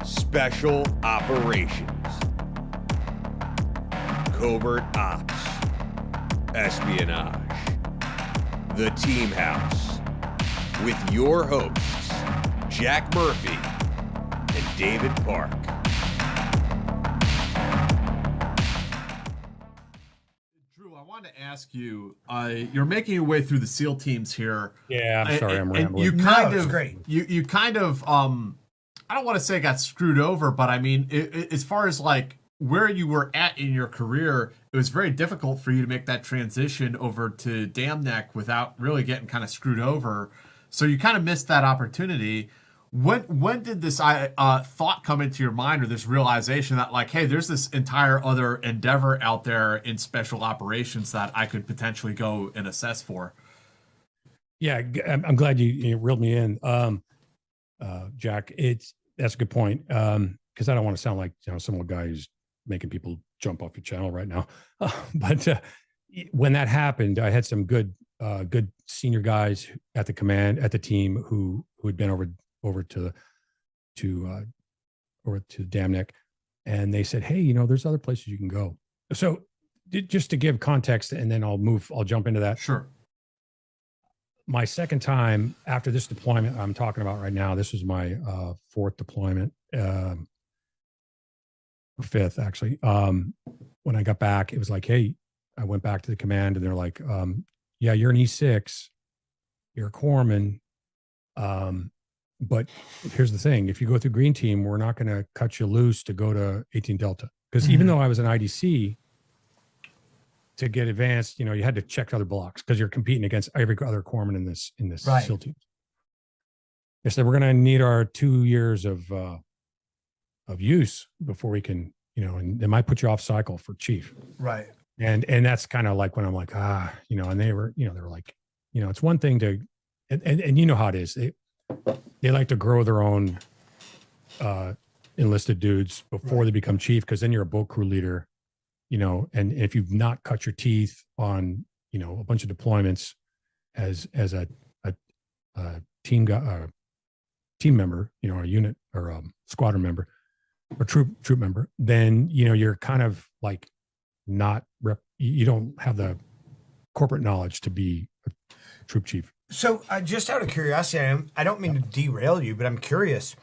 Special Operations, Covert Ops, Espionage, The Team House, with your hosts, Jack Murphy and David Park. Drew, I wanted to ask you, you're making your way through the SEAL teams here. Yeah, I'm sorry, I'm rambling. You kind of, great. You kind of, I don't want to say got screwed over, but I mean, as far as like where you were at in your career, it was very difficult for you to make that transition over to Dam Neck without really getting kind of screwed over. So you kind of missed that opportunity. When did this thought come into your mind, or this realization that like, hey, there's this entire other endeavor out there in special operations that I could potentially go and assess for? Yeah, I'm glad you reeled me in, Jack. That's a good point, because I don't want to sound like some old guy who's making people jump off your channel right now. But when that happened, I had some good senior guys at the team who had been over to Dam Neck, and they said, hey, there's other places you can go. So just to give context, and then I'll jump into that. Sure. My second time after this deployment I'm talking about right now, this was my fourth deployment, or fifth actually. When I got back, it was like, hey, I went back to the command, and they're like, yeah, you're an E6, you're a corpsman, but here's the thing: if you go through Green Team, we're not going to cut you loose to go to 18 Delta, because even though I was an IDC, to get advanced, you had to check other blocks because you're competing against every other corpsman in this Right. SEAL team. They said, we're going to need our 2 years of use before we can, and they might put you off cycle for chief. Right. And that's kind of like when I'm like, and they were like, it's one thing to, and you know how it is. They like to grow their own enlisted dudes before they become chief, because then you're a boat crew leader. And if you've not cut your teeth on, a bunch of deployments as a team member, a unit or a squadron member or troop member, then, you're kind of like you don't have the corporate knowledge to be a troop chief. So just out of curiosity, I don't mean to derail you, but I'm curious,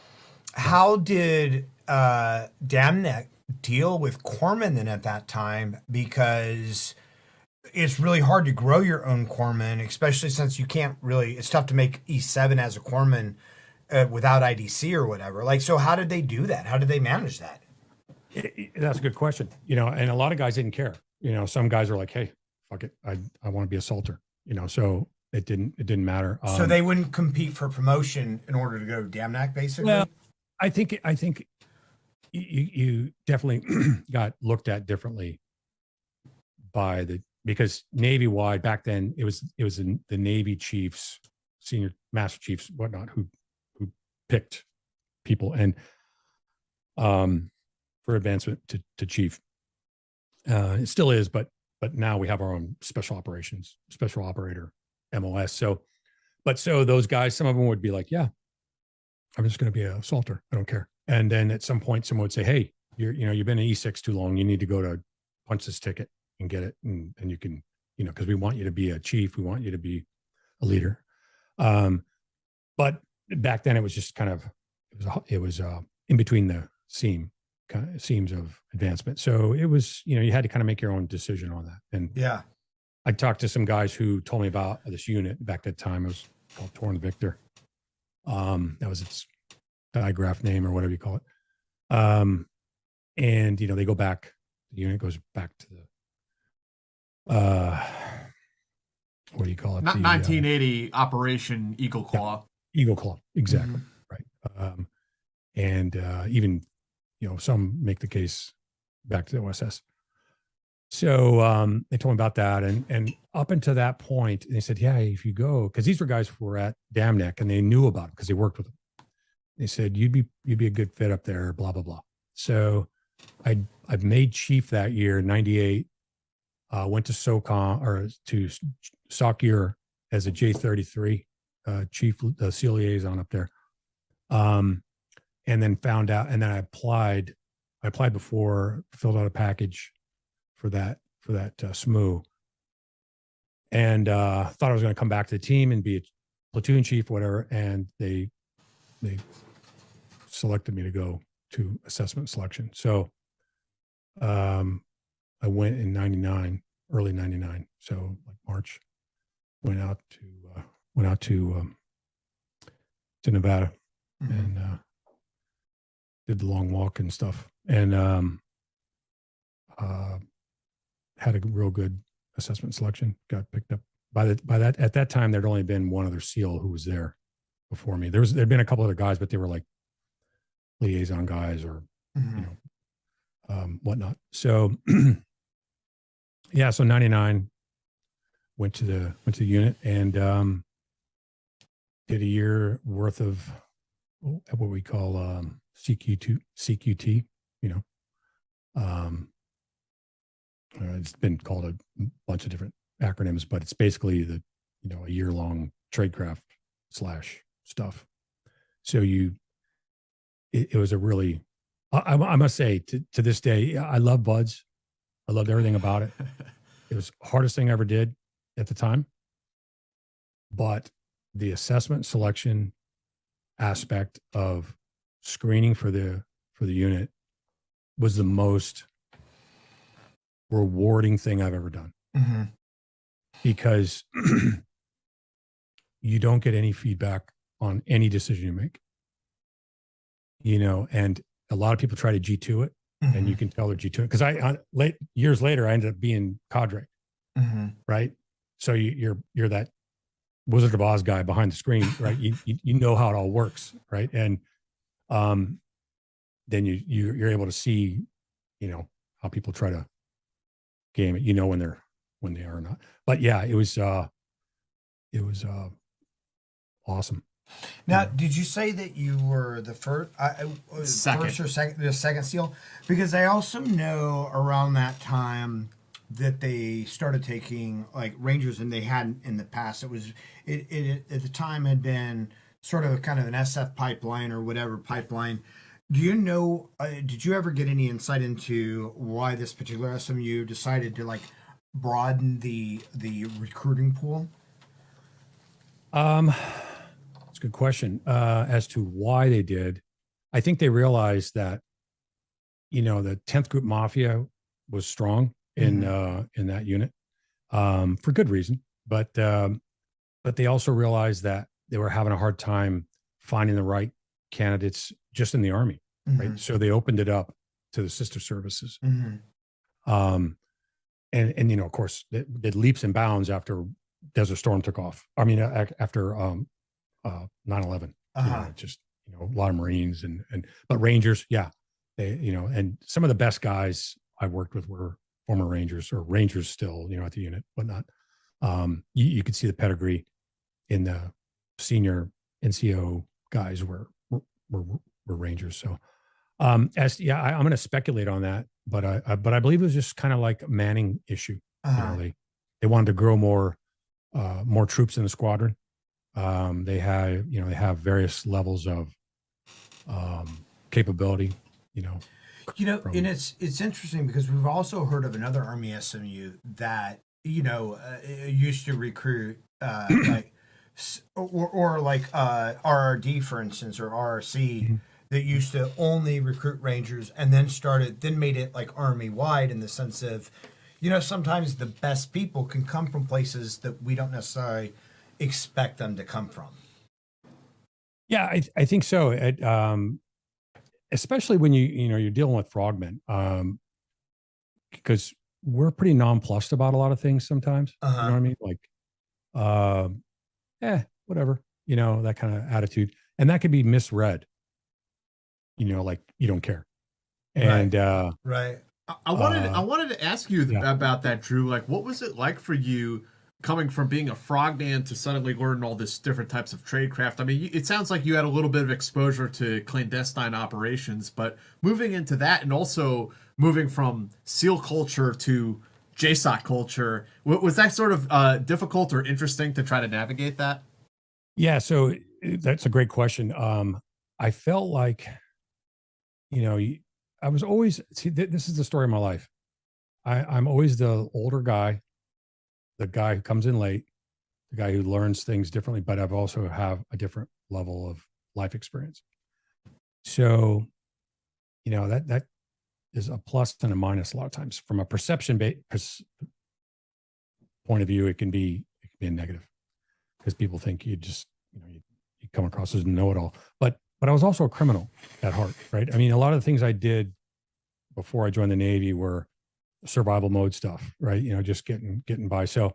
how did Dam Neck deal with corpsmen then at that time? Because it's really hard to grow your own corpsman, especially since you can't really, it's tough to make E7 as a corpsman without IDC or whatever. Like, so how did they do that? How did they manage that? That's a good question. And a lot of guys didn't care. Some guys are like, hey, fuck it, I want to be a salter. So it didn't matter. So they wouldn't compete for promotion in order to go to Dam Neck, basically? Well, I think you definitely got looked at differently because Navy wide back then, it was the Navy chiefs, senior master chiefs, whatnot, who picked people and for advancement to chief. It still is, but now we have our own special operations, special operator, MOS. So those guys, some of them would be like, yeah, I'm just going to be a salter. I don't care. And then at some point, someone would say, hey, you've been an E6 too long. You need to go to punch this ticket and get it. And you can, because we want you to be a chief. We want you to be a leader. But back then it was just kind of, it was in between the seams of advancement. So it was, you had to kind of make your own decision on that. And yeah, I talked to some guys who told me about this unit back that time. It was called Torn Victor. That was its digraph name or whatever you call it. And they go back, the unit goes back to the what do you call it? Not 1980 Operation Eagle Claw. Yeah, Eagle Claw, exactly. Right. And even some make the case back to the OSS. So they told me about that, and up until that point, they said, yeah, if you go, because these were guys who were at Dam Neck and they knew about it because they worked with them. They said, you'd be a good fit up there, blah, blah, blah. So I've made chief that year, 98, went to SOCOM or to SOC year as a J33 chief, SEAL liaison up there. and then found out, and then I applied before, filled out a package for that SMU, and thought I was going to come back to the team and be a platoon chief, whatever. And they selected me to go to assessment selection. So I went in 99, early 99. So like March, went out to Nevada, and did the long walk and stuff, and had a real good assessment selection. Got picked up at that time. There'd only been one other SEAL who was there before me. There'd been a couple other guys, but they were like liaison guys or whatnot. So yeah, so 99 went to the unit, and did a year worth of what we call CQT. It's been called a bunch of different acronyms, but it's basically a year-long tradecraft / stuff. So it was a really, I must say, to this day, I love BUDS. I loved everything about it. It was the hardest thing I ever did at the time, but the assessment selection aspect of screening for the unit was the most rewarding thing I've ever done, because you don't get any feedback on any decision you make, and a lot of people try to G2 it, and you can tell they're G2 it, because years later I ended up being cadre, right? So you're that Wizard of Oz guy behind the screen, right? you know how it all works, right? And then you're able to see, how people try to game it, when they are or not. But yeah, it was awesome. Now, did you say that you were the first or second SEAL? Because I also know around that time that they started taking like Rangers, and they hadn't in the past. It at the time had been sort of kind of an SF pipeline or whatever pipeline. Do you know? Did you ever get any insight into why this particular SMU decided to like broaden the recruiting pool? That's a good question. As to why they did, I think they realized that, the 10th Group Mafia was strong in that unit, for good reason. But they also realized that they were having a hard time finding the right candidates just in the Army, right? So they opened it up to the sister services. And of course, it did leaps and bounds after Desert Storm took off. I mean, after 9/11, just a lot of Marines but Rangers, yeah, they and some of the best guys I worked with were former Rangers or Rangers still, at the unit, whatnot. You could see the pedigree in the senior NCO guys were Rangers. So, I'm going to speculate on that, but I believe it was just kind of like a manning issue. They wanted to grow more troops in the squadron. They have various levels of capability, and it's interesting because we've also heard of another Army SMU that used to recruit like like RRD, for instance, or RRC, that used to only recruit Rangers, and then made it like Army wide, in the sense of, sometimes the best people can come from places that we don't necessarily expect them to come from. Yeah, I think so. Especially when you're dealing with frogmen, because we're pretty nonplussed about a lot of things sometimes. You know what I mean? Like, whatever, that kind of attitude, and that could be misread. Like you don't care, and right. I wanted to ask you about that, Drew. Like, what was it like for you coming from being a frogman to suddenly learn all this different types of tradecraft? I mean, it sounds like you had a little bit of exposure to clandestine operations, but moving into that and also moving from SEAL culture to jsoc culture, was that sort of difficult or interesting to try to navigate that? Yeah, so that's a great question. I felt like I was always, this is the story of my life. I'm always the older guy, the guy who comes in late, the guy who learns things differently, but I've also have a different level of life experience. So, that is a plus and a minus a lot of times. From a perception point of view, it can be a negative because people think you just, you come across as a know-it-all. But I was also a criminal at heart, right? I mean, a lot of the things I did before I joined the Navy were survival mode stuff, right? Just getting by. So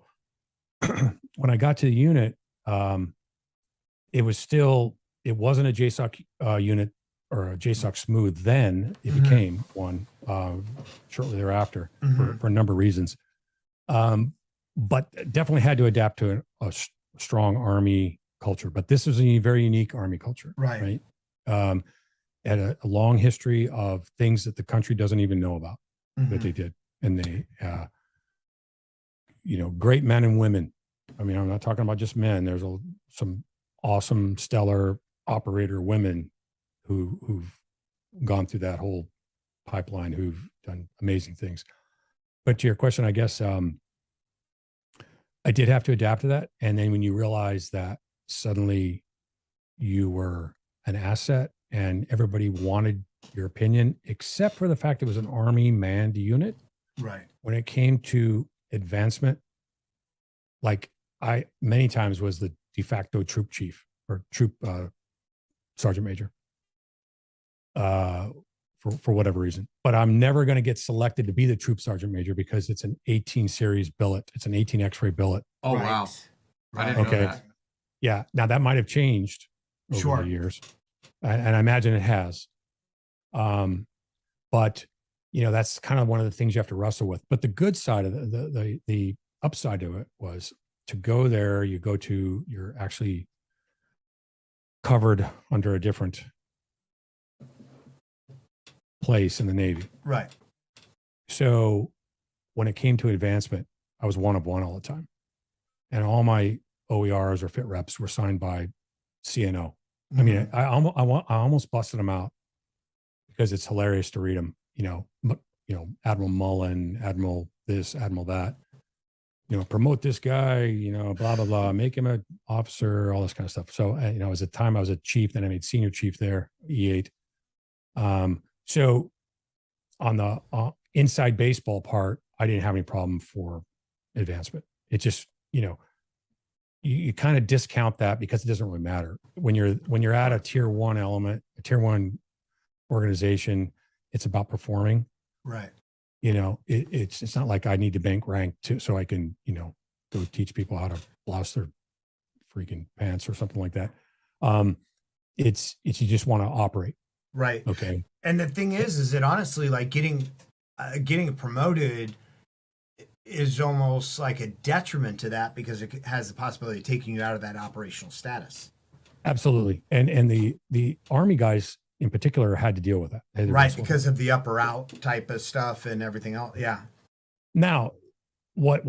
when I got to the unit, it wasn't a jsoc unit or a jsoc smooth then. It became one shortly thereafter for a number of reasons. But definitely had to adapt to a strong Army culture. But this was a very unique Army culture, right? Had a long history of things that the country doesn't even know about that they did. And they, great men and women. I mean, I'm not talking about just men. There's some awesome, stellar operator women who've gone through that whole pipeline, who've done amazing things. But to your question, I guess I did have to adapt to that. And then when you realize that suddenly you were an asset and everybody wanted your opinion, except for the fact it was an Army manned unit. Right. When it came to advancement, like I many times was the de facto troop chief or troop sergeant major for whatever reason. But I'm never going to get selected to be the troop sergeant major because it's an 18 series billet. It's an 18 X-ray billet. Oh, wow. I didn't know that. Yeah. Now that might have changed over the years. And I imagine it has. But that's kind of one of the things you have to wrestle with. But the good side of the upside of it was to go there, you're actually covered under a different place in the Navy. Right. So when it came to advancement, I was one of one all the time. And all my OERs or fit reps were signed by CNO. I mean, I almost busted them out because it's hilarious to read them. Admiral Mullen, Admiral this, Admiral that. Promote this guy. Blah blah blah. Make him an officer. All this kind of stuff. So as a time I was a chief, then I made senior chief there, E8. So on the inside baseball part, I didn't have any problem for advancement. It just you kind of discount that because it doesn't really matter when you're at a tier one element, a tier one organization. It's about performing, right? It's not like I need to bank rank so I can go teach people how to blouse their freaking pants or something like that. It's you just want to operate, right? Okay. And the thing is that honestly, like getting promoted is almost like a detriment to that because it has the possibility of taking you out of that operational status. Absolutely. And the Army guys in particular had to deal with that. Right, because of the upper out type of stuff and everything else. Yeah. Now, what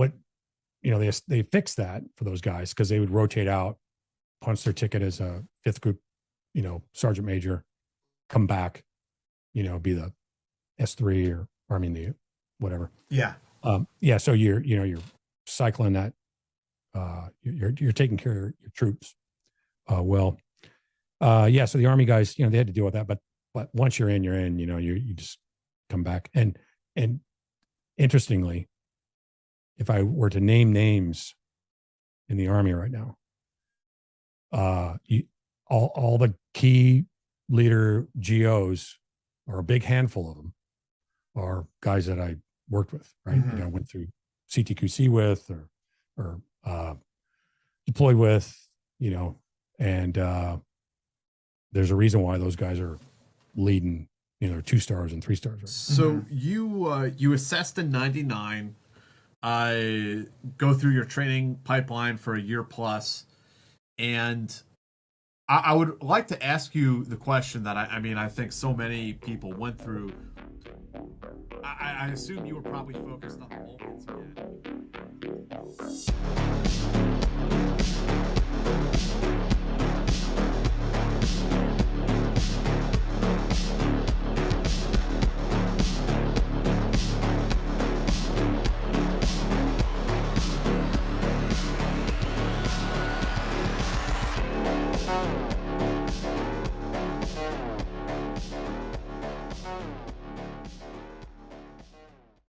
they fixed that for those guys because they would rotate out, punch their ticket as a 5th group, sergeant major, come back, be the S3 or the whatever. Yeah. So you're cycling that, you're taking care of your troops. So the Army guys, they had to deal with that, but once you're in, you just come back. And interestingly, if I were to name names in the Army right now, all the key leader GOs, or a big handful of them, are guys that I worked with, right? Went through CTQC with or deployed with, and there's a reason why those guys are leading, 2 stars and 3 stars. Right? So you assessed in 99, go through your training pipeline for a year plus, and I would like to ask you the question that I think so many people went through. I assume you were probably focused on the Balkans again.